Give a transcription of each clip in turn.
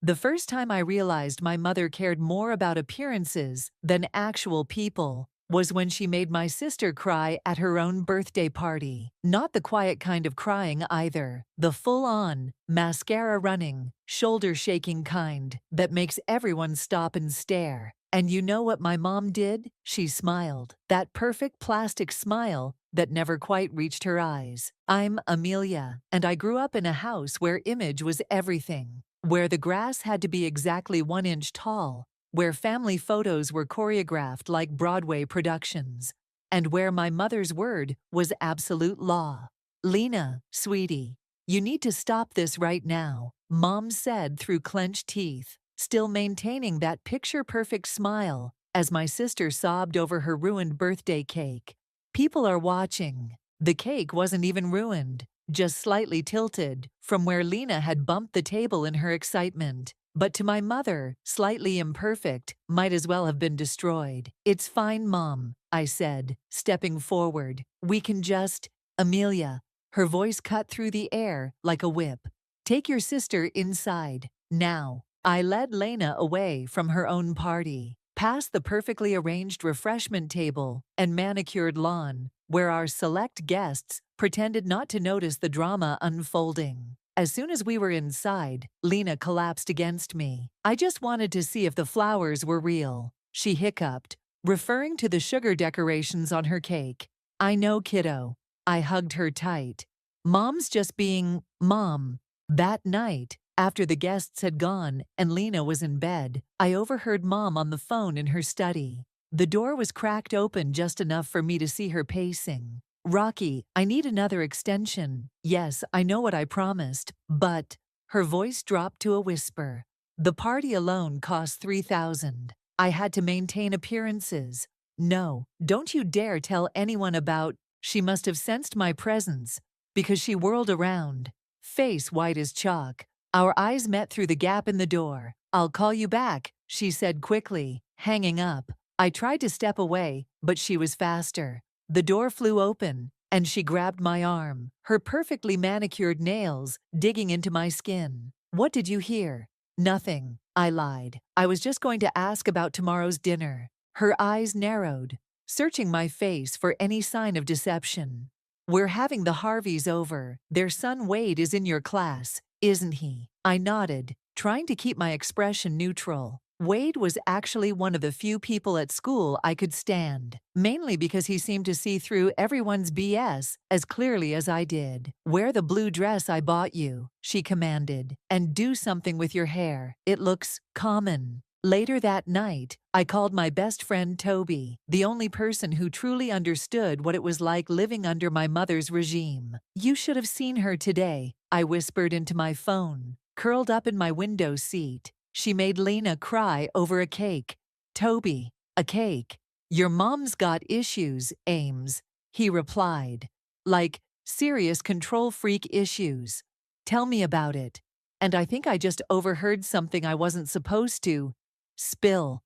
The first time I realized my mother cared more about appearances than actual people was when she made my sister cry at her own birthday party. Not the quiet kind of crying either, the full-on, mascara-running, shoulder-shaking kind that makes everyone stop and stare. And you know what my mom did? She smiled. That perfect plastic smile that never quite reached her eyes. I'm Amelia, and I grew up in a house where image was everything. Where the grass had to be exactly 1 inch tall, where family photos were choreographed like Broadway productions, and where my mother's word was absolute law. Lena, sweetie, you need to stop this right now, Mom said through clenched teeth, still maintaining that picture-perfect smile as my sister sobbed over her ruined birthday cake. People are watching. The cake wasn't even ruined, just slightly tilted from where Lena had bumped the table in her excitement. But to my mother, slightly imperfect, might as well have been destroyed. It's fine, Mom, I said, stepping forward. We can just… Amelia. Her voice cut through the air like a whip. Take your sister inside, now. I led Lena away from her own party, past the perfectly arranged refreshment table and manicured lawn, where our select guests pretended not to notice the drama unfolding. As soon as we were inside, Lena collapsed against me. I just wanted to see if the flowers were real, she hiccuped, referring to the sugar decorations on her cake. I know, kiddo. I hugged her tight. Mom's just being Mom. That night, after the guests had gone and Lena was in bed, I overheard Mom on the phone in her study. The door was cracked open just enough for me to see her pacing. Rocky, I need another extension. Yes, I know what I promised, but… Her voice dropped to a whisper. The party alone cost $3,000. I had to maintain appearances. No, don't you dare tell anyone about… She must have sensed my presence, because she whirled around, face white as chalk. Our eyes met through the gap in the door. I'll call you back, she said quickly, hanging up. I tried to step away, but she was faster. The door flew open, and she grabbed my arm, her perfectly manicured nails digging into my skin. What did you hear? Nothing, I lied. I was just going to ask about tomorrow's dinner. Her eyes narrowed, searching my face for any sign of deception. We're having the Harveys over. Their son Wade is in your class, isn't he? I nodded, trying to keep my expression neutral. Wade was actually one of the few people at school I could stand, mainly because he seemed to see through everyone's BS as clearly as I did. Wear the blue dress I bought you, she commanded, and do something with your hair. It looks common. Later that night, I called my best friend Toby, the only person who truly understood what it was like living under my mother's regime. You should have seen her today, I whispered into my phone, curled up in my window seat. She made Lena cry over a cake. Toby, a cake. Your mom's got issues, Ames, he replied. Like, serious control freak issues. Tell me about it. And I think I just overheard something I wasn't supposed to. Spill.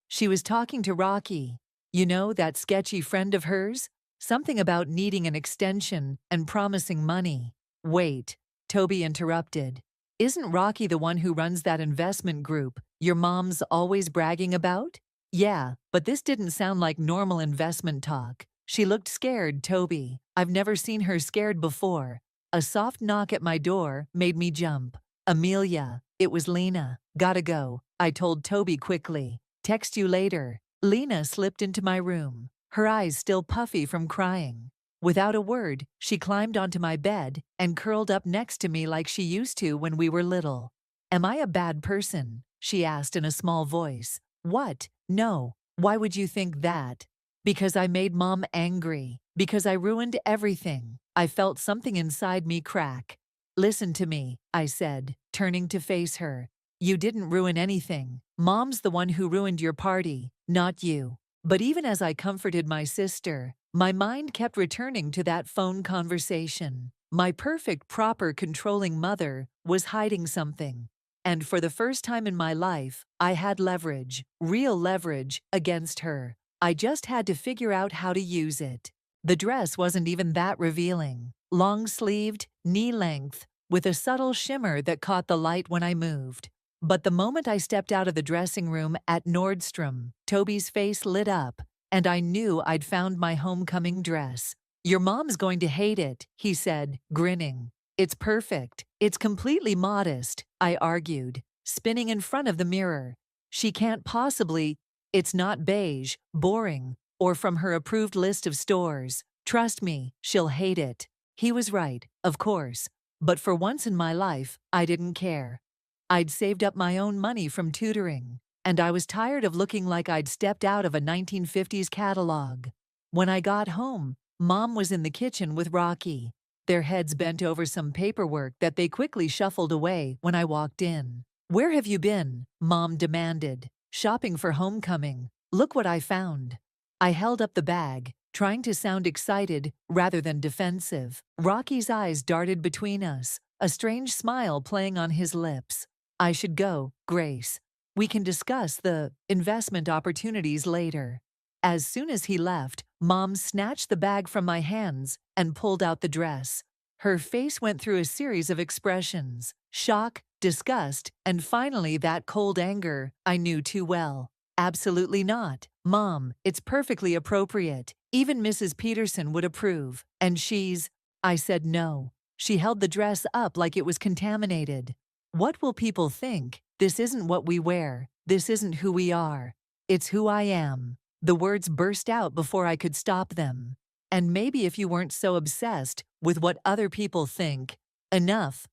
She was talking to Rocky. You know, that sketchy friend of hers? Something about needing an extension and promising money. Wait, Toby interrupted. Isn't Rocky the one who runs that investment group your mom's always bragging about? Yeah, but this didn't sound like normal investment talk. She looked scared, Toby. I've never seen her scared before. A soft knock at my door made me jump. Amelia, it was Lena. Gotta go, I told Toby quickly. Text you later. Lena slipped into my room, her eyes still puffy from crying. Without a word, she climbed onto my bed and curled up next to me like she used to when we were little. Am I a bad person? She asked in a small voice. What? No. Why would you think that? Because I made Mom angry. Because I ruined everything. I felt something inside me crack. Listen to me, I said, turning to face her. You didn't ruin anything. Mom's the one who ruined your party, not you. But even as I comforted my sister, my mind kept returning to that phone conversation. My perfect, proper, controlling mother was hiding something. And for the first time in my life, I had leverage, real leverage, against her. I just had to figure out how to use it. The dress wasn't even that revealing. Long-sleeved, knee-length, with a subtle shimmer that caught the light when I moved. But the moment I stepped out of the dressing room at Nordstrom, Toby's face lit up, and I knew I'd found my homecoming dress. Your mom's going to hate it, he said, grinning. It's perfect. It's completely modest, I argued, spinning in front of the mirror. She can't possibly. It's not beige, boring, or from her approved list of stores. Trust me, she'll hate it. He was right, of course. But for once in my life, I didn't care. I'd saved up my own money from tutoring, and I was tired of looking like I'd stepped out of a 1950s catalog. When I got home, Mom was in the kitchen with Rocky, their heads bent over some paperwork that they quickly shuffled away when I walked in. Where have you been? Mom demanded. Shopping for homecoming. Look what I found. I held up the bag, trying to sound excited rather than defensive. Rocky's eyes darted between us, a strange smile playing on his lips. I should go, Grace. We can discuss the investment opportunities later. As soon as he left, Mom snatched the bag from my hands and pulled out the dress. Her face went through a series of expressions: shock, disgust, and finally that cold anger I knew too well. Absolutely not. Mom, it's perfectly appropriate. Even Mrs. Peterson would approve. And she's. I said no. She held the dress up like it was contaminated. What will people think? This isn't what we wear. This isn't who we are. It's who I am. The words burst out before I could stop them. And maybe if you weren't so obsessed with what other people think. Enough.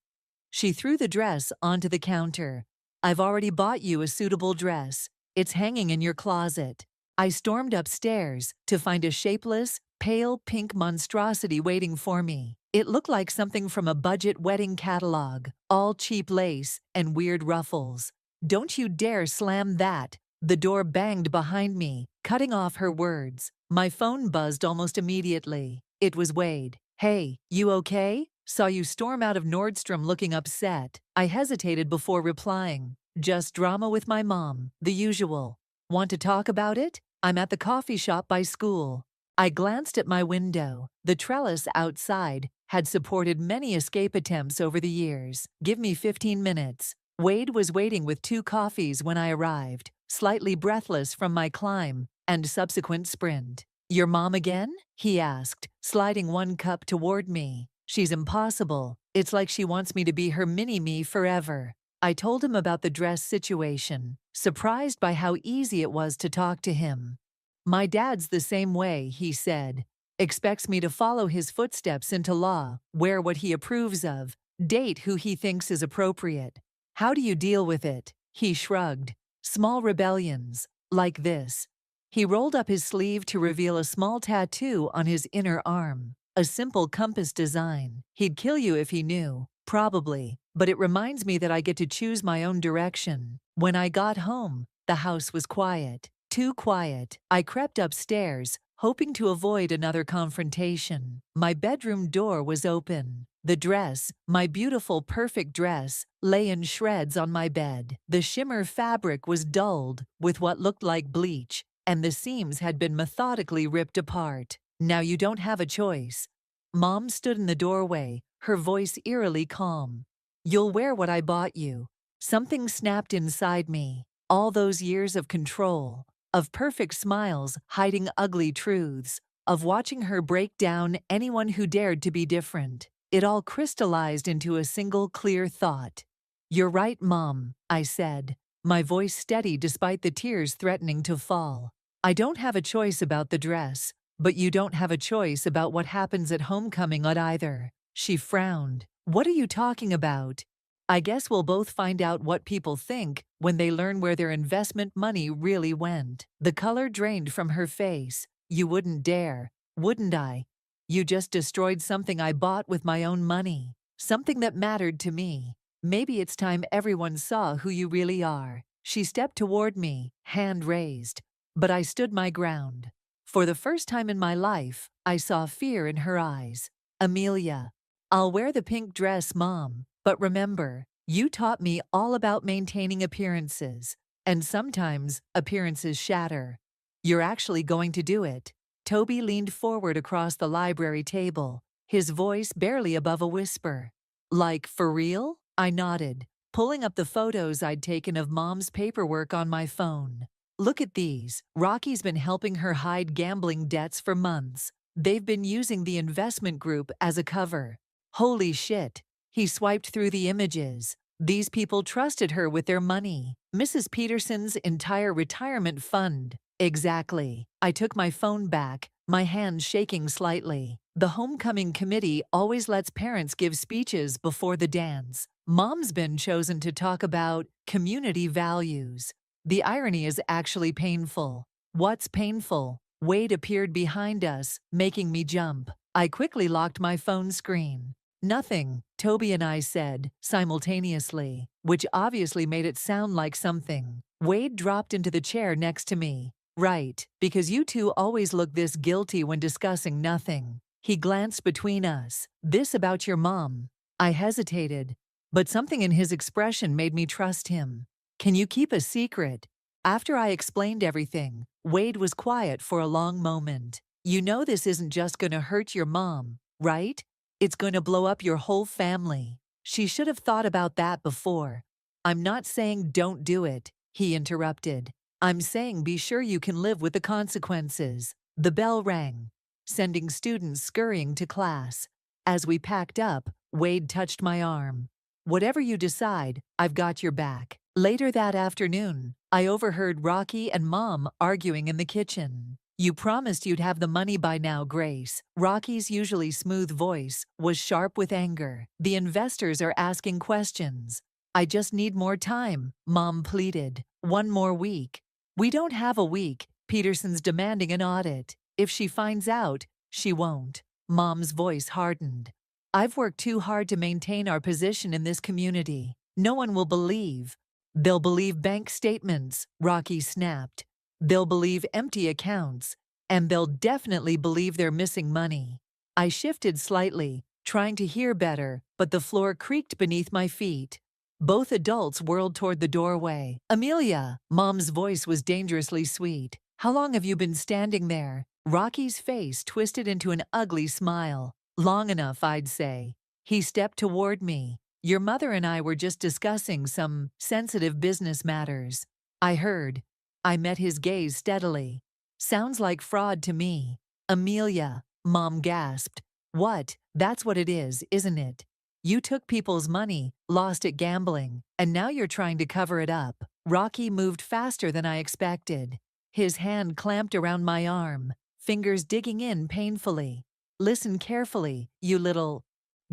She threw the dress onto the counter. I've already bought you a suitable dress. It's hanging in your closet. I stormed upstairs to find a shapeless, pale pink monstrosity waiting for me. It looked like something from a budget wedding catalog, all cheap lace and weird ruffles. Don't you dare slam that. The door banged behind me, cutting off her words. My phone buzzed almost immediately. It was Wade. Hey, you okay? Saw you storm out of Nordstrom looking upset. I hesitated before replying. Just drama with my mom, the usual. Want to talk about it? I'm at the coffee shop by school. I glanced at my window. The trellis outside had supported many escape attempts over the years. Give me 15 minutes. Wade was waiting with 2 coffees when I arrived, slightly breathless from my climb and subsequent sprint. Your mom again? He asked, sliding 1 cup toward me. She's impossible. It's like she wants me to be her mini-me forever. I told him about the dress situation, surprised by how easy it was to talk to him. My dad's the same way, he said. Expects me to follow his footsteps into law, wear what he approves of, date who he thinks is appropriate. How do you deal with it? He shrugged. Small rebellions, like this. He rolled up his sleeve to reveal a small tattoo on his inner arm. A simple compass design. He'd kill you if he knew. Probably. But it reminds me that I get to choose my own direction. When I got home, the house was quiet. Too quiet. I crept upstairs, hoping to avoid another confrontation. My bedroom door was open. The dress, my beautiful perfect dress, lay in shreds on my bed. The shimmer fabric was dulled with what looked like bleach, and the seams had been methodically ripped apart. Now you don't have a choice. Mom stood in the doorway, her voice eerily calm. You'll wear what I bought you. Something snapped inside me. All those years of control, of perfect smiles hiding ugly truths, of watching her break down anyone who dared to be different. It all crystallized into a single clear thought. You're right, Mom, I said, my voice steady despite the tears threatening to fall. I don't have a choice about the dress, but you don't have a choice about what happens at homecoming either. She frowned. What are you talking about? I guess we'll both find out what people think when they learn where their investment money really went. The color drained from her face. You wouldn't dare, wouldn't I? You just destroyed something I bought with my own money. Something that mattered to me. Maybe it's time everyone saw who you really are. She stepped toward me, hand raised. But I stood my ground. For the first time in my life, I saw fear in her eyes. Amelia, I'll wear the pink dress, Mom. But remember, you taught me all about maintaining appearances. And sometimes, appearances shatter. You're actually going to do it. Toby leaned forward across the library table, his voice barely above a whisper. Like, for real? I nodded. pulling up the photos I'd taken of Mom's paperwork on my phone. Look at these. Rocky's been helping her hide gambling debts for months. They've been using the investment group as a cover. Holy shit. He swiped through the images. These people trusted her with their money. Mrs. Peterson's entire retirement fund. Exactly. I took my phone back, my hands shaking slightly. The homecoming committee always lets parents give speeches before the dance. Mom's been chosen to talk about community values. The irony is actually painful. What's painful? Wade appeared behind us, making me jump. I quickly locked my phone screen. Nothing, Toby and I said, simultaneously, which obviously made it sound like something. Wade dropped into the chair next to me. Right, because you two always look this guilty when discussing nothing. He glanced between us. This about your mom. I hesitated, but something in his expression made me trust him. Can you keep a secret? After I explained everything, Wade was quiet for a long moment. You know this isn't just gonna hurt your mom, right? It's gonna blow up your whole family. She should have thought about that before. I'm not saying don't do it, he interrupted. I'm saying be sure you can live with the consequences. The bell rang, sending students scurrying to class. As we packed up, Wade touched my arm. Whatever you decide, I've got your back. Later that afternoon, I overheard Rocky and Mom arguing in the kitchen. You promised you'd have the money by now, Grace. Rocky's usually smooth voice was sharp with anger. The investors are asking questions. I just need more time, Mom pleaded. One more week. We don't have a week. Peterson's demanding an audit. If she finds out, she won't. Mom's voice hardened. I've worked too hard to maintain our position in this community. No one will believe. They'll believe bank statements, Rocky snapped. They'll believe empty accounts. And they'll definitely believe they're missing money. I shifted slightly, trying to hear better, but the floor creaked beneath my feet. Both adults whirled toward the doorway. Amelia, Mom's voice was dangerously sweet. How long have you been standing there? Rocky's face twisted into an ugly smile. Long enough, I'd say. He stepped toward me. Your mother and I were just discussing some sensitive business matters. I heard. I met his gaze steadily. Sounds like fraud to me. Amelia, Mom gasped. What? That's what it is, isn't it? You took people's money, lost it gambling, and now you're trying to cover it up. Rocky moved faster than I expected. His hand clamped around my arm, fingers digging in painfully. Listen carefully, you little...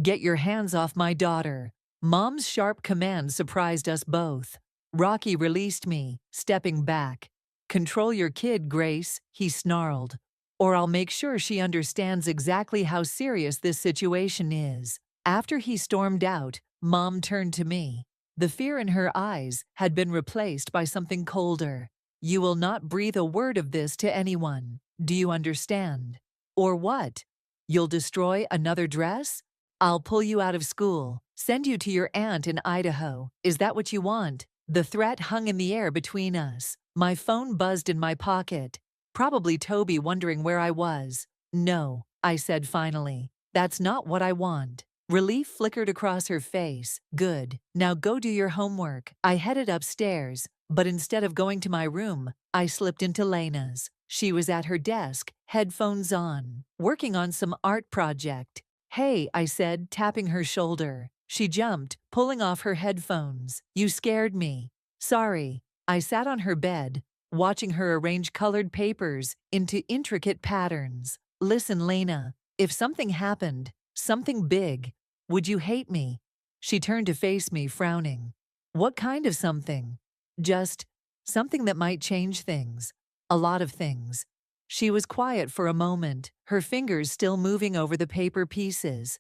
Get your hands off my daughter. Mom's sharp command surprised us both. Rocky released me, stepping back. Control your kid, Grace, he snarled. Or I'll make sure she understands exactly how serious this situation is. After he stormed out, Mom turned to me. The fear in her eyes had been replaced by something colder. You will not breathe a word of this to anyone. Do you understand? Or what? You'll destroy another dress? I'll pull you out of school, send you to your aunt in Idaho. Is that what you want? The threat hung in the air between us. My phone buzzed in my pocket. Probably Toby wondering where I was. No, I said finally. That's not what I want. Relief flickered across her face. Good. Now go do your homework. I headed upstairs, but instead of going to my room, I slipped into Lena's. She was at her desk, headphones on, working on some art project. Hey, I said, tapping her shoulder. She jumped, pulling off her headphones. You scared me. Sorry. I sat on her bed, watching her arrange colored papers into intricate patterns. Listen, Lena, if something happened, something big, would you hate me? She turned to face me, frowning. What kind of something? Just something that might change things. A lot of things. She was quiet for a moment, her fingers still moving over the paper pieces.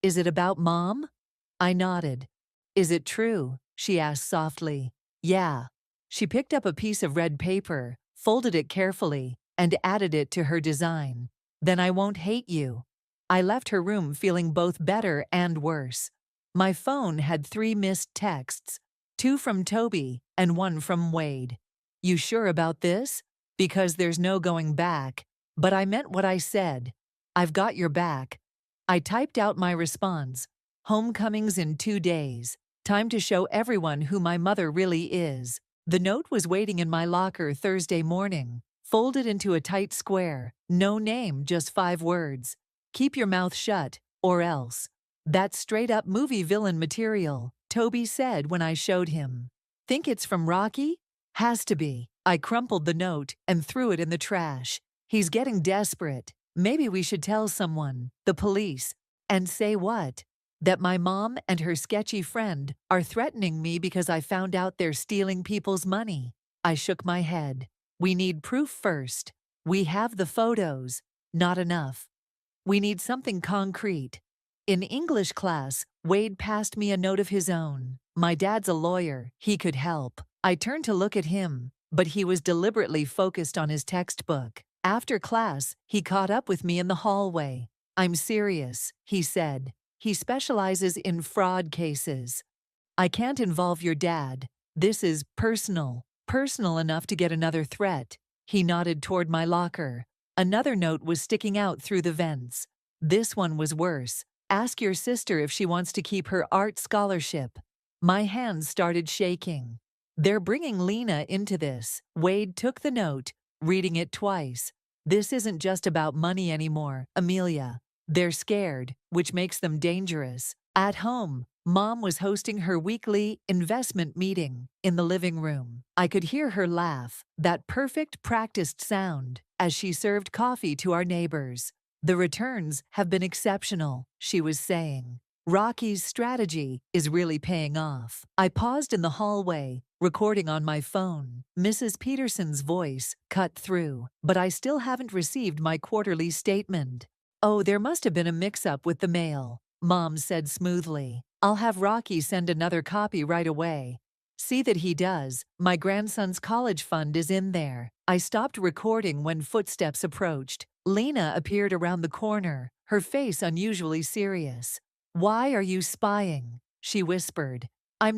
Is it about Mom? I nodded. Is it true? She asked softly. Yeah. She picked up a piece of red paper, folded it carefully, and added it to her design. Then I won't hate you. I left her room feeling both better and worse. My phone had 3 missed texts, 2 from Toby and 1 from Wade. You sure about this? Because there's no going back. But I meant what I said. I've got your back. I typed out my response. Homecoming's in 2 days. Time to show everyone who my mother really is. The note was waiting in my locker Thursday morning, folded into a tight square. No name, just 5 words. Keep your mouth shut, or else. That's straight-up movie villain material, Toby said when I showed him. Think it's from Rocky? Has to be. I crumpled the note and threw it in the trash. He's getting desperate. Maybe we should tell someone, the police. And say what? That my mom and her sketchy friend are threatening me because I found out they're stealing people's money. I shook my head. We need proof first. We have the photos. Not enough. We need something concrete. In English class, Wade passed me a note of his own. My dad's a lawyer. He could help. I turned to look at him, but he was deliberately focused on his textbook. After class, he caught up with me in the hallway. I'm serious, he said. He specializes in fraud cases. I can't involve your dad. This is personal. Personal enough to get another threat. He nodded toward my locker. Another note was sticking out through the vents. This one was worse. Ask your sister if she wants to keep her art scholarship. My hands started shaking. They're bringing Lena into this. Wade took the note, reading it twice. This isn't just about money anymore, Amelia. They're scared, which makes them dangerous. At home, Mom was hosting her weekly investment meeting in the living room. I could hear her laugh, that perfect practiced sound, as she served coffee to our neighbors. The returns have been exceptional, she was saying. Rocky's strategy is really paying off. I paused in the hallway, recording on my phone. Mrs. Peterson's voice cut through, but I still haven't received my quarterly statement. Oh, there must have been a mix-up with the mail, Mom said smoothly. I'll have Rocky send another copy right away. See that he does. My grandson's college fund is in there. I stopped recording when footsteps approached. Lena appeared around the corner, her face unusually serious. Why are you spying? She whispered. I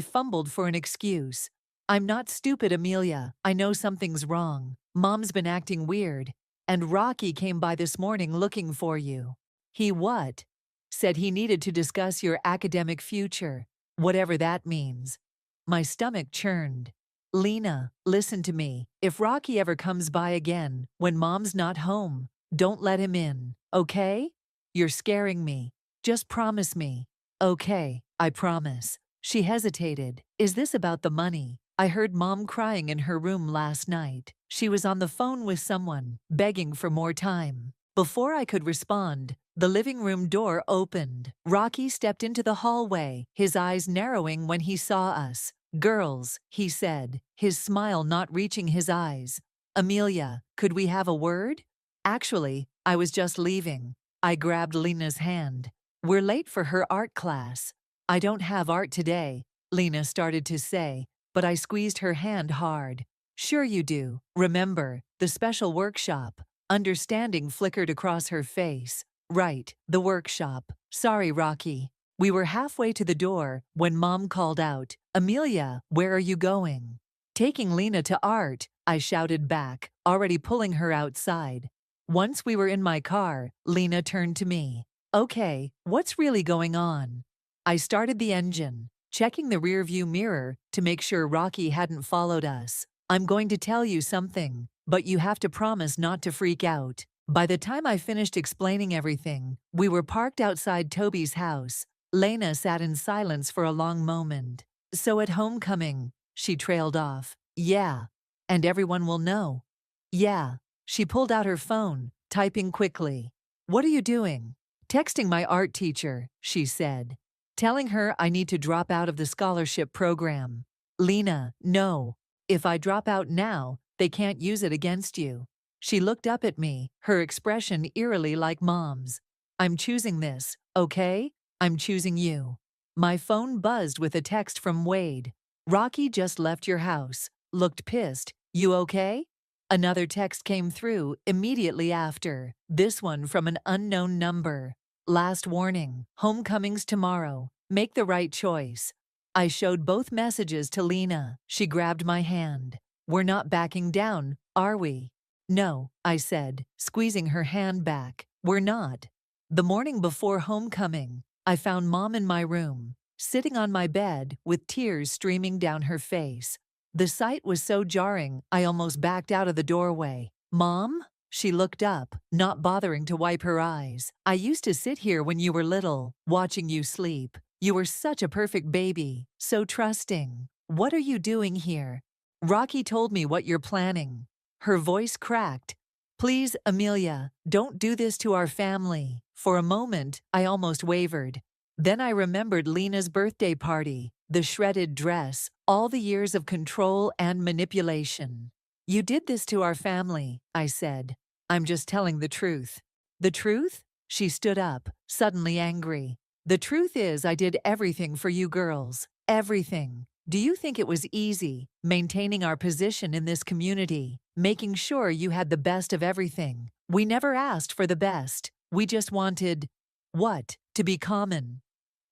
fumbled for an excuse. I'm not stupid, Amelia. I know something's wrong. Mom's been acting weird. And Rocky came by this morning looking for you. He what? Said he needed to discuss your academic future, whatever that means. My stomach churned. Lena, listen to me. If Rocky ever comes by again, when Mom's not home, don't let him in, okay? You're scaring me. Just promise me. Okay, I promise. She hesitated. Is this about the money? I heard Mom crying in her room last night. She was on the phone with someone, begging for more time. Before I could respond, the living room door opened. Rocky stepped into the hallway, his eyes narrowing when he saw us. Girls, he said, his smile not reaching his eyes. Amelia, could we have a word? Actually, I was just leaving. I grabbed Lena's hand. We're late for her art class. I don't have art today, Lena started to say, but I squeezed her hand hard. Sure you do. Remember, the special workshop. Understanding flickered across her face. Right, the workshop. Sorry, Rocky. We were halfway to the door when Mom called out, Amelia, where are you going? Taking Lena to art, I shouted back, already pulling her outside. Once we were in my car, Lena turned to me. Okay, what's really going on? I started the engine, checking the rearview mirror to make sure Rocky hadn't followed us. I'm going to tell you something, but you have to promise not to freak out. By the time I finished explaining everything, we were parked outside Toby's house. Lena sat in silence for a long moment. So at homecoming, she trailed off. Yeah. And everyone will know. Yeah. She pulled out her phone, typing quickly. What are you doing? Texting my art teacher, she said. Telling her I need to drop out of the scholarship program. Lena, no. If I drop out now, they can't use it against you. She looked up at me, her expression eerily like Mom's. I'm choosing this, okay? I'm choosing you. My phone buzzed with a text from Wade. Rocky just left your house. Looked pissed. You okay? Another text came through immediately after, this one from an unknown number. Last warning, homecoming's tomorrow. Make the right choice. I showed both messages to Lena. She grabbed my hand. We're not backing down, are we? No, I said, squeezing her hand back. We're not. The morning before homecoming, I found Mom in my room, sitting on my bed with tears streaming down her face. The sight was so jarring, I almost backed out of the doorway. "Mom?" She looked up, not bothering to wipe her eyes. "I used to sit here when you were little, watching you sleep. You were such a perfect baby, so trusting. What are you doing here? Rocky told me what you're planning." Her voice cracked. "Please, Amelia, don't do this to our family." For a moment, I almost wavered. Then I remembered Lena's birthday party, the shredded dress, all the years of control and manipulation. "You did this to our family," I said. "I'm just telling the truth." "The truth?" She stood up, suddenly angry. "The truth is I did everything for you girls. Everything. Do you think it was easy, maintaining our position in this community, making sure you had the best of everything? We never asked for the best. We just wanted, what? To be common.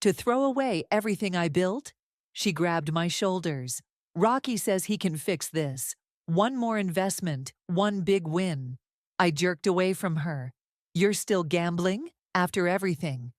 To throw away everything I built?" She grabbed my shoulders. "Rocky says he can fix this. One more investment, one big win." I jerked away from her. "You're still gambling? After everything?"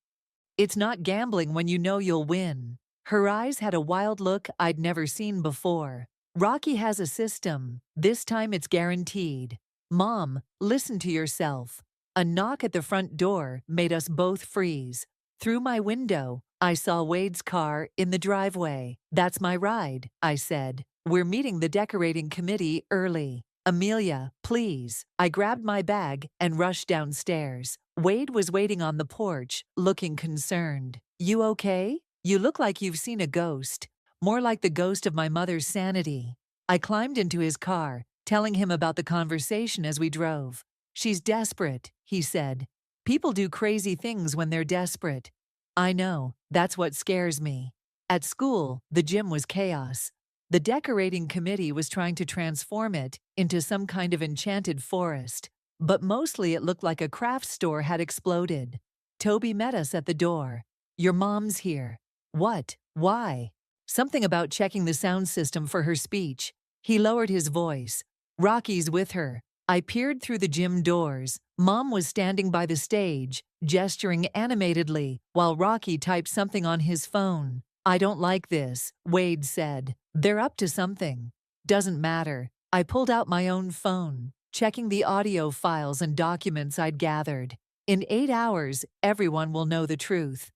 "It's not gambling when you know you'll win." Her eyes had a wild look I'd never seen before. "Rocky has a system. This time it's guaranteed." "Mom, listen to yourself." A knock at the front door made us both freeze. Through my window, I saw Wade's car in the driveway. "That's my ride," I said. "We're meeting the decorating committee early." "Amelia, please." I grabbed my bag and rushed downstairs. Wade was waiting on the porch, looking concerned. "You okay? You look like you've seen a ghost." "More like the ghost of my mother's sanity." I climbed into his car, telling him about the conversation as we drove. "She's desperate," he said. "People do crazy things when they're desperate." "I know, that's what scares me." At school, the gym was chaos. The decorating committee was trying to transform it into some kind of enchanted forest, but mostly it looked like a craft store had exploded. Toby met us at the door. "Your mom's here." "What? Why?" "Something about checking the sound system for her speech." He lowered his voice. "Rocky's with her." I peered through the gym doors. Mom was standing by the stage, gesturing animatedly, while Rocky typed something on his phone. "I don't like this," Wade said. "They're up to something." "Doesn't matter." I pulled out my own phone, checking the audio files and documents I'd gathered. "In 8 hours, everyone will know the truth."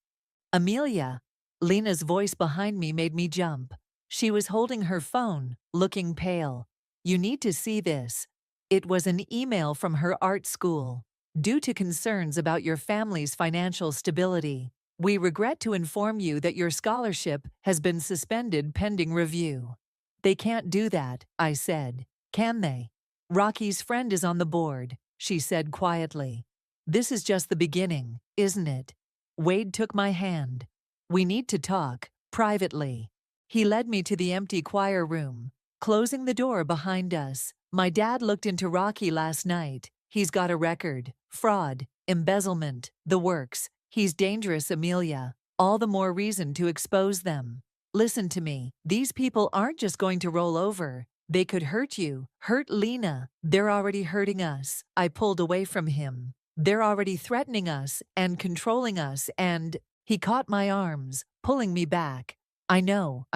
"Amelia." Lena's voice behind me made me jump. She was holding her phone, looking pale. "You need to see this." It was an email from her art school. "Due to concerns about your family's financial stability, we regret to inform you that your scholarship has been suspended pending review." "They can't do that," I said. "Can they?" "Rocky's friend is on the board," she said quietly. "This is just the beginning, isn't it?" Wade took my hand. "We need to talk, privately." He led me to the empty choir room, closing the door behind us. "My dad looked into Rocky last night. He's got a record. Fraud, embezzlement, the works. He's dangerous, Amelia. All the more reason to expose them. Listen to me. These people aren't just going to roll over. They could hurt you, hurt Lena. They're already hurting us." I pulled away from him. "They're already threatening us and controlling us and—" He caught my arms, pulling me back. I know,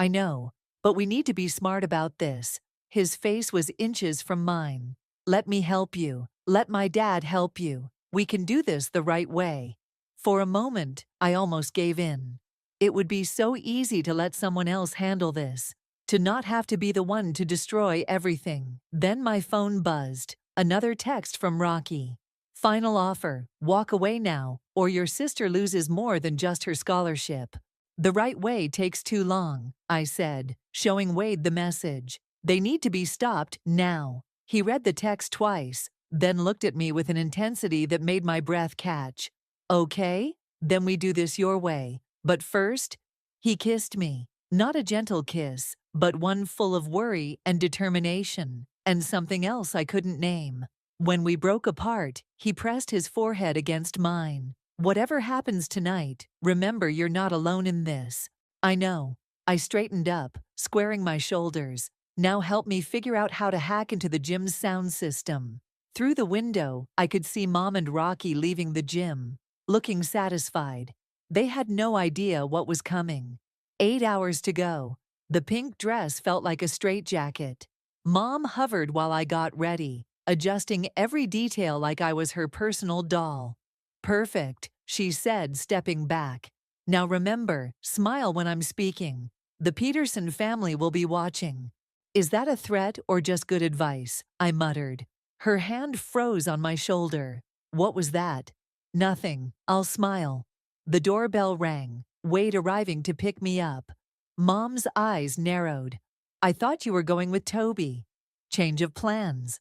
but we need to be smart about this." His face was inches from mine. "Let me help you. Let my dad help you. We can do this the right way." For a moment, I almost gave in. It would be so easy to let someone else handle this, to not have to be the one to destroy everything. Then my phone buzzed. Another text from Rocky. "Final offer. Walk away now, or your sister loses more than just her scholarship." "The right way takes too long," I said, showing Wade the message. "They need to be stopped now." He read the text twice, then looked at me with an intensity that made my breath catch. "Okay, then we do this your way. But first," he kissed me. Not a gentle kiss, but one full of worry and determination, and something else I couldn't name. When we broke apart, he pressed his forehead against mine. "Whatever happens tonight, remember you're not alone in this." "I know." I straightened up, squaring my shoulders. "Now help me figure out how to hack into the gym's sound system." Through the window, I could see Mom and Rocky leaving the gym, looking satisfied. They had no idea what was coming. 8 hours to go. The pink dress felt like a straitjacket. Mom hovered while I got ready, adjusting every detail like I was her personal doll. Perfect, she said, stepping back. Now remember, smile when I'm speaking. The Peterson family will be watching. Is that a threat or just good advice? I muttered. Her hand froze on my shoulder. What was that? Nothing. I'll smile. The doorbell rang, Wade arriving to pick me up. Mom's eyes narrowed. I thought you were going with Toby. Change of plans.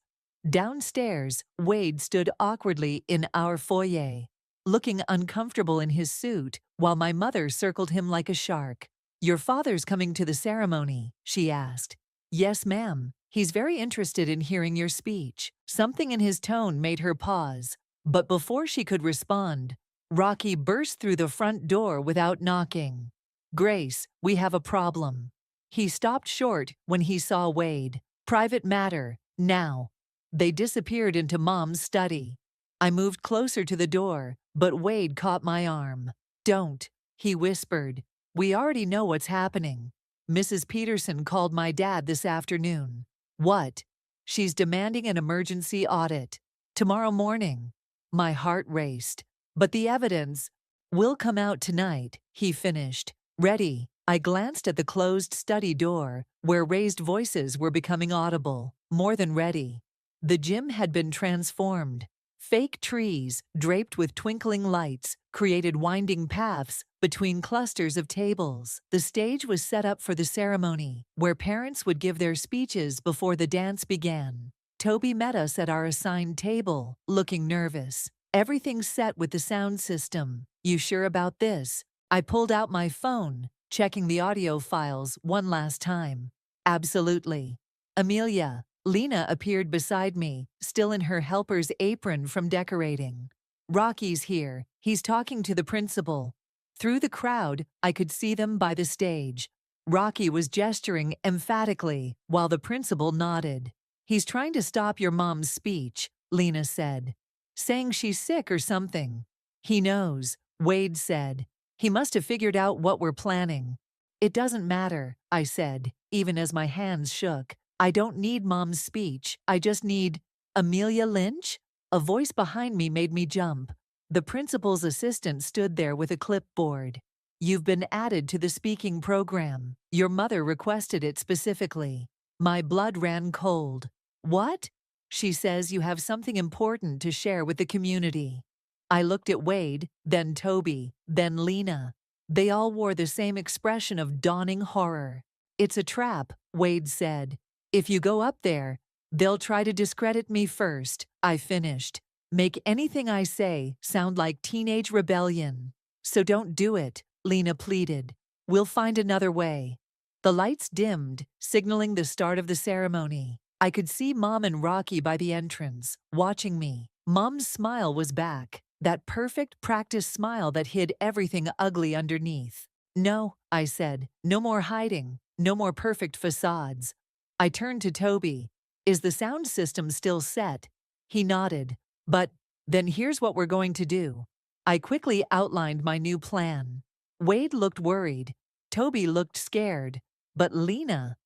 Downstairs, Wade stood awkwardly in our foyer, looking uncomfortable in his suit, while my mother circled him like a shark. Your father's coming to the ceremony, she asked. Yes, ma'am. He's very interested in hearing your speech. Something in his tone made her pause. But before she could respond, Rocky burst through the front door without knocking. Grace, we have a problem. He stopped short when he saw Wade. Private matter, now. They disappeared into Mom's study. I moved closer to the door, but Wade caught my arm. Don't, he whispered. We already know what's happening. Mrs. Peterson called my dad this afternoon. What? She's demanding an emergency audit. Tomorrow morning. My heart raced. But the evidence will come out tonight, he finished. Ready? I glanced at the closed study door, where raised voices were becoming audible. More than ready. The gym had been transformed. Fake trees, draped with twinkling lights, created winding paths between clusters of tables. The stage was set up for the ceremony, where parents would give their speeches before the dance began. Toby met us at our assigned table, looking nervous. Everything's set with the sound system. You sure about this? I pulled out my phone, checking the audio files one last time. Absolutely. Amelia, Lena appeared beside me, still in her helper's apron from decorating. Rocky's here. He's talking to the principal. Through the crowd, I could see them by the stage. Rocky was gesturing emphatically, while the principal nodded. He's trying to stop your mom's speech, Lena said. Saying she's sick or something. He knows, Wade said. He must have figured out what we're planning. It doesn't matter, I said, even as my hands shook. I don't need Mom's speech. I just need… Amelia Lynch? A voice behind me made me jump. The principal's assistant stood there with a clipboard. You've been added to the speaking program. Your mother requested it specifically. My blood ran cold. What? She says you have something important to share with the community. I looked at Wade, then Toby, then Lena. They all wore the same expression of dawning horror. It's a trap, Wade said. If you go up there, they'll try to discredit me first, I finished. Make anything I say sound like teenage rebellion. So don't do it, Lena pleaded. We'll find another way. The lights dimmed, signaling the start of the ceremony. I could see Mom and Rocky by the entrance, watching me. Mom's smile was back, that perfect practice smile that hid everything ugly underneath. No, I said, no more hiding, no more perfect facades. I turned to Toby. Is the sound system still set? He nodded. But then here's what we're going to do. I quickly outlined my new plan. Wade looked worried. Toby looked scared. But Lena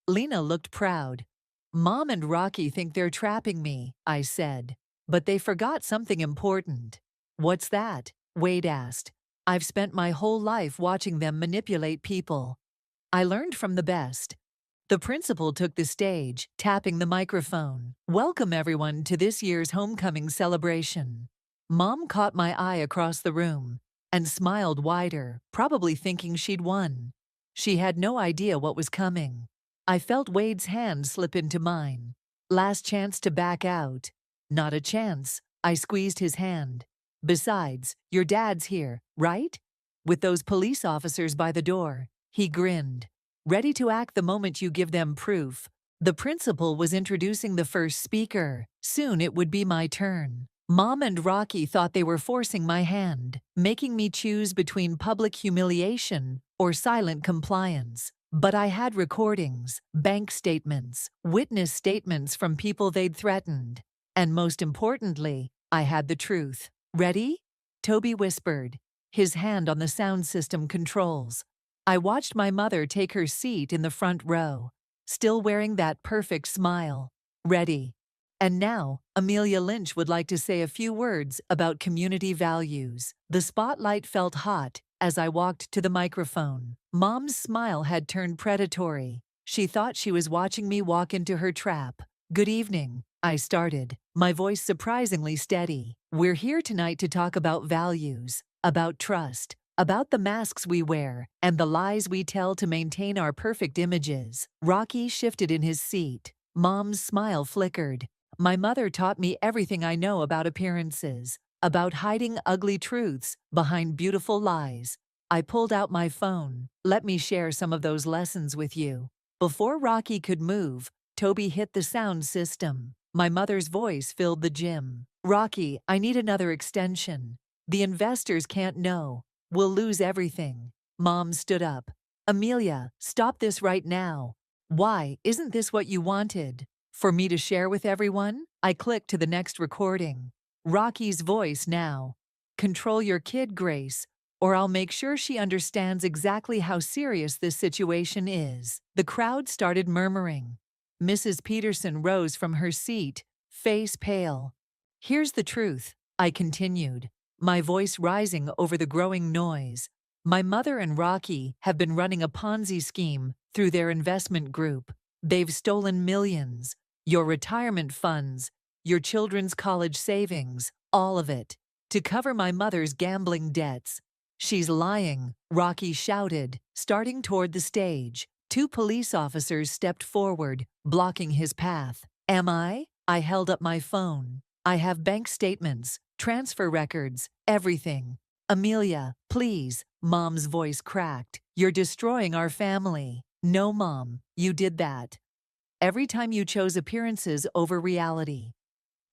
looked proud. Mom and Rocky think they're trapping me, I said. But they forgot something important. What's that? Wade asked. I've spent my whole life watching them manipulate people. I learned from the best. The principal took the stage, tapping the microphone. Welcome everyone to this year's homecoming celebration. Mom caught my eye across the room and smiled wider, probably thinking she'd won. She had no idea what was coming. I felt Wade's hand slip into mine. Last chance to back out. Not a chance. I squeezed his hand. Besides, your dad's here, right? With those police officers by the door. He grinned. Ready to act the moment you give them proof. The principal was introducing the first speaker. Soon it would be my turn. Mom and Rocky thought they were forcing my hand, making me choose between public humiliation or silent compliance. But I had recordings, bank statements, witness statements from people they'd threatened. And most importantly, I had the truth. Ready? Toby whispered, his hand on the sound system controls. I watched my mother take her seat in the front row, still wearing that perfect smile. Ready. And now, Amelia Lynch would like to say a few words about community values. The spotlight felt hot as I walked to the microphone. Mom's smile had turned predatory. She thought she was watching me walk into her trap. Good evening, I started, my voice surprisingly steady. We're here tonight to talk about values, about trust, about the masks we wear, and the lies we tell to maintain our perfect images. Rocky shifted in his seat. Mom's smile flickered. My mother taught me everything I know about appearances, about hiding ugly truths behind beautiful lies. I pulled out my phone. Let me share some of those lessons with you. Before Rocky could move, Toby hit the sound system. My mother's voice filled the gym. Rocky, I need another extension. The investors can't know. We'll lose everything. Mom stood up. Amelia, stop this right now. Why, isn't this what you wanted? For me to share with everyone? I clicked to the next recording. Rocky's voice now. Control your kid, Grace, or I'll make sure she understands exactly how serious this situation is. The crowd started murmuring. Mrs. Peterson rose from her seat, face pale. Here's the truth, I continued, my voice rising over the growing noise. My mother and Rocky have been running a Ponzi scheme through their investment group. They've stolen millions, your retirement funds, your children's college savings, all of it, to cover my mother's gambling debts. She's lying, Rocky shouted, starting toward the stage. Two police officers stepped forward, blocking his path. Am I? I held up my phone. I have bank statements, transfer records, everything. Amelia, please, Mom's voice cracked. You're destroying our family. No, Mom, you did that. Every time you chose appearances over reality.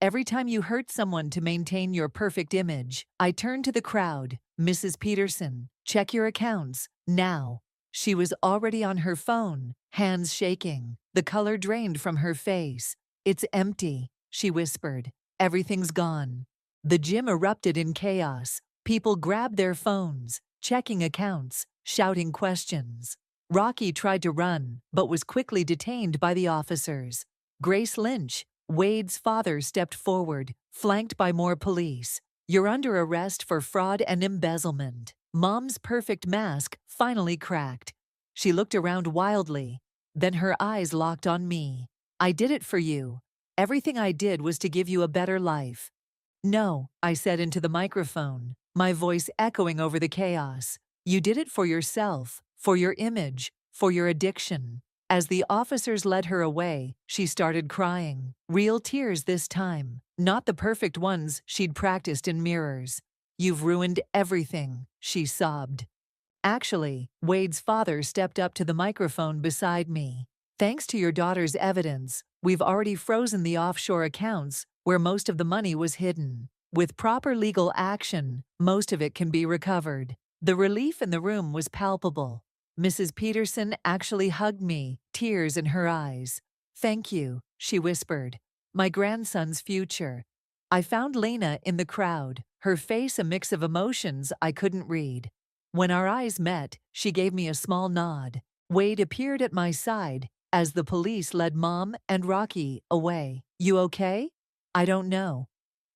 Every time you hurt someone to maintain your perfect image. I turned to the crowd. Mrs. Peterson, check your accounts, now. She was already on her phone, hands shaking. The color drained from her face. It's empty, she whispered. Everything's gone. The gym erupted in chaos. People grabbed their phones, checking accounts, shouting questions. Rocky tried to run, but was quickly detained by the officers. Grace Lynch, Wade's father, stepped forward, flanked by more police. You're under arrest for fraud and embezzlement. Mom's perfect mask finally cracked. She looked around wildly. Then her eyes locked on me. I did it for you. Everything I did was to give you a better life. No, I said into the microphone, my voice echoing over the chaos. You did it for yourself, for your image, for your addiction. As the officers led her away, she started crying. Real tears this time, not the perfect ones she'd practiced in mirrors. You've ruined everything, she sobbed. Actually, Wade's father stepped up to the microphone beside me. Thanks to your daughter's evidence, we've already frozen the offshore accounts where most of the money was hidden. With proper legal action, most of it can be recovered. The relief in the room was palpable. Mrs. Peterson actually hugged me, tears in her eyes. Thank you, she whispered. My grandson's future. I found Lena in the crowd, her face a mix of emotions I couldn't read. When our eyes met, she gave me a small nod. Wade appeared at my side as the police led Mom and Rocky away. You okay? I don't know.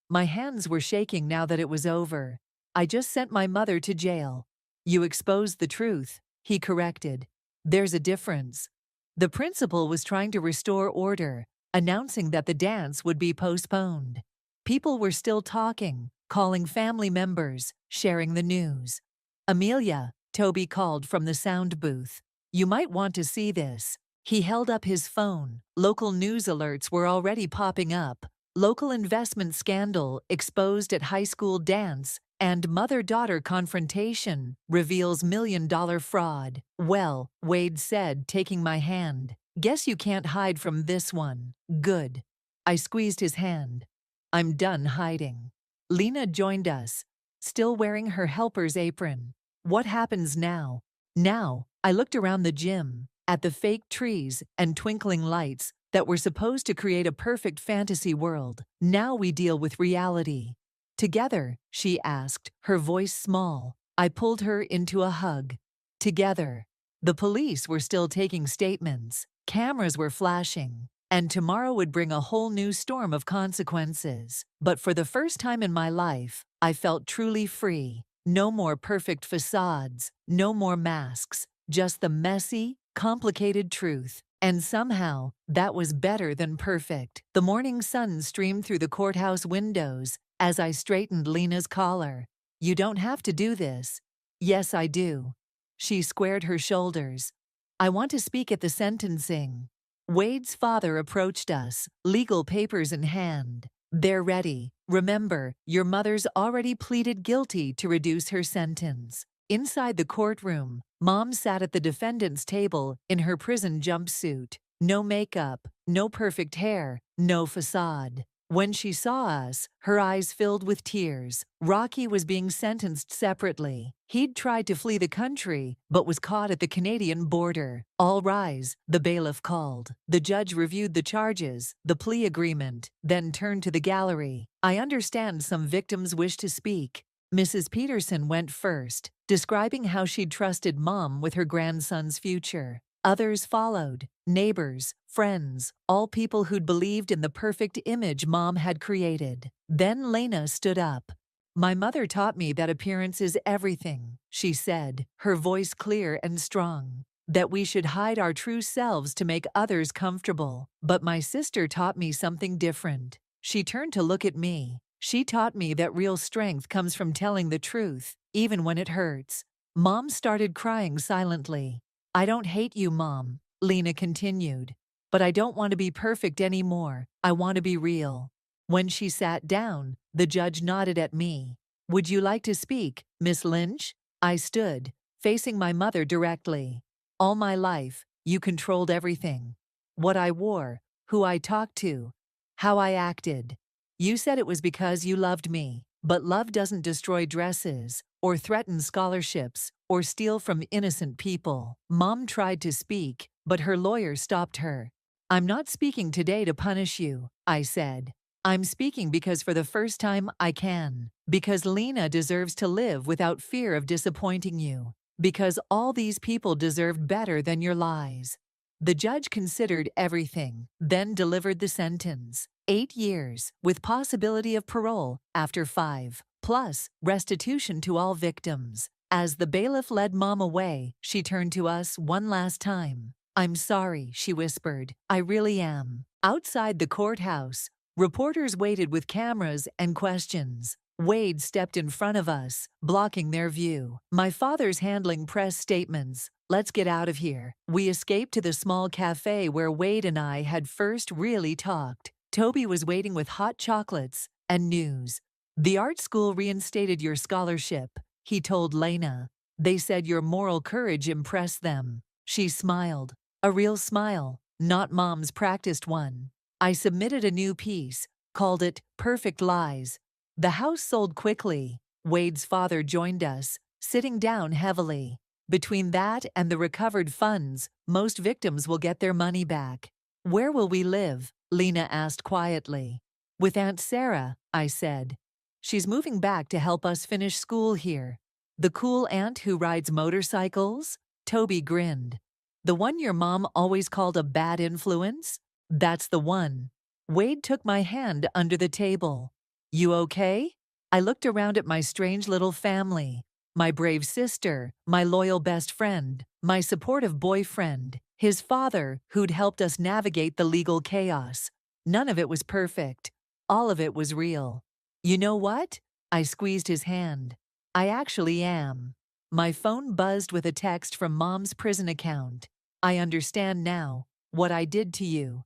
My hands were shaking now that it was over. I just sent my mother to jail. You exposed the truth, he corrected. There's a difference. The principal was trying to restore order, announcing that the dance would be postponed. People were still talking, calling family members, sharing the news. Amelia, Toby called from the sound booth. You might want to see this. He held up his phone. Local news alerts were already popping up. Local investment scandal exposed at high school dance, and mother-daughter confrontation reveals million-dollar fraud. Well, Wade said, taking my hand. Guess you can't hide from this one. Good. I squeezed his hand. I'm done hiding. Lena joined us, still wearing her helper's apron. What happens now? Now, I looked around the gym, at the fake trees and twinkling lights that were supposed to create a perfect fantasy world. Now we deal with reality. Together, she asked, her voice small. I pulled her into a hug. Together. The police were still taking statements, cameras were flashing, and tomorrow would bring a whole new storm of consequences. But for the first time in my life, I felt truly free. No more perfect facades, no more masks, just the messy, complicated truth. And somehow, that was better than perfect. The morning sun streamed through the courthouse windows as I straightened Lena's collar. "You don't have to do this." "Yes, I do." She squared her shoulders. "I want to speak at the sentencing." Wade's father approached us, legal papers in hand. "They're ready. Remember, your mother's already pleaded guilty to reduce her sentence." Inside the courtroom, Mom sat at the defendant's table in her prison jumpsuit. No makeup, no perfect hair, no facade. When she saw us, her eyes filled with tears. Rocky was being sentenced separately. He'd tried to flee the country, but was caught at the Canadian border. "All rise," the bailiff called. The judge reviewed the charges, the plea agreement, then turned to the gallery. "I understand some victims wish to speak." Mrs. Peterson went first, describing how she'd trusted Mom with her grandson's future. Others followed, neighbors, friends, all people who'd believed in the perfect image Mom had created. Then Lena stood up. "My mother taught me that appearance is everything," she said, her voice clear and strong. "That we should hide our true selves to make others comfortable. But my sister taught me something different." She turned to look at me. "She taught me that real strength comes from telling the truth, even when it hurts." Mom started crying silently. "I don't hate you, Mom," Lena continued. "But I don't want to be perfect anymore. I want to be real." When she sat down, the judge nodded at me. "Would you like to speak, Miss Lynch?" I stood, facing my mother directly. "All my life, you controlled everything. What I wore, who I talked to, how I acted. You said it was because you loved me, but love doesn't destroy dresses, or threaten scholarships, or steal from innocent people." Mom tried to speak, but her lawyer stopped her. "I'm not speaking today to punish you," I said. "I'm speaking because for the first time I can. Because Lena deserves to live without fear of disappointing you. Because all these people deserved better than your lies." The judge considered everything, then delivered the sentence. 8 years, with possibility of parole after 5, plus restitution to all victims. As the bailiff led Mom away, she turned to us one last time. "I'm sorry," she whispered. "I really am." Outside the courthouse, reporters waited with cameras and questions. Wade stepped in front of us, blocking their view. "My father's handling press statements. Let's get out of here." We escaped to the small cafe where Wade and I had first really talked. Toby was waiting with hot chocolates and news. "The art school reinstated your scholarship," he told Lena. "They said your moral courage impressed them." She smiled. A real smile, not Mom's practiced one. I submitted a new piece, called it Perfect Lies. The house sold quickly. Wade's father joined us, sitting down heavily. "Between that and the recovered funds, most victims will get their money back." "Where will we live?" Lena asked quietly. "With Aunt Sarah," I said. "She's moving back to help us finish school here." "The cool aunt who rides motorcycles?" Toby grinned. "The one your mom always called a bad influence?" "That's the one." Wade took my hand under the table. "You okay?" I looked around at my strange little family. My brave sister, my loyal best friend, my supportive boyfriend, his father, who'd helped us navigate the legal chaos. None of it was perfect. All of it was real. "You know what?" I squeezed his hand. "I actually am." My phone buzzed with a text from Mom's prison account. "I understand now what I did to you.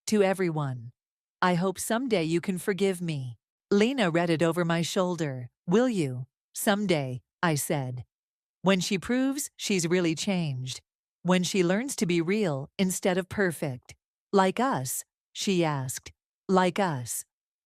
To everyone. I hope someday you can forgive me." Lena read it over my shoulder. "Will you?" "Someday," I said. "When she proves she's really changed. When she learns to be real instead of perfect." "Like us?" she asked. "Like us."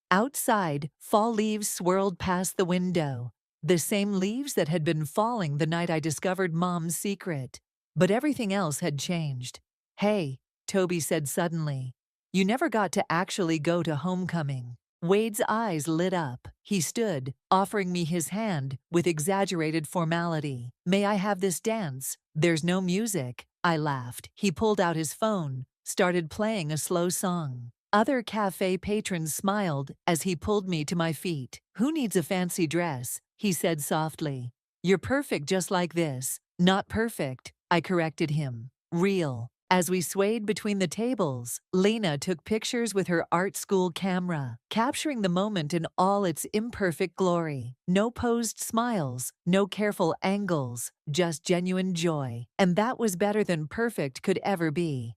Outside, fall leaves swirled past the window. The same leaves that had been falling the night I discovered Mom's secret. But everything else had changed. "Hey," Toby said suddenly. "You never got to actually go to homecoming." Wade's eyes lit up. He stood, offering me his hand with exaggerated formality. May I have this dance? There's no music. I laughed. He pulled out his phone, started playing a slow song. Other cafe patrons smiled as he pulled me to my feet. Who needs a fancy dress? He said softly. You're perfect just like this. Not perfect, I corrected him. Real. As we swayed between the tables, Lena took pictures with her art school camera, capturing the moment in all its imperfect glory. No posed smiles, no careful angles, just genuine joy. And that was better than perfect could ever be.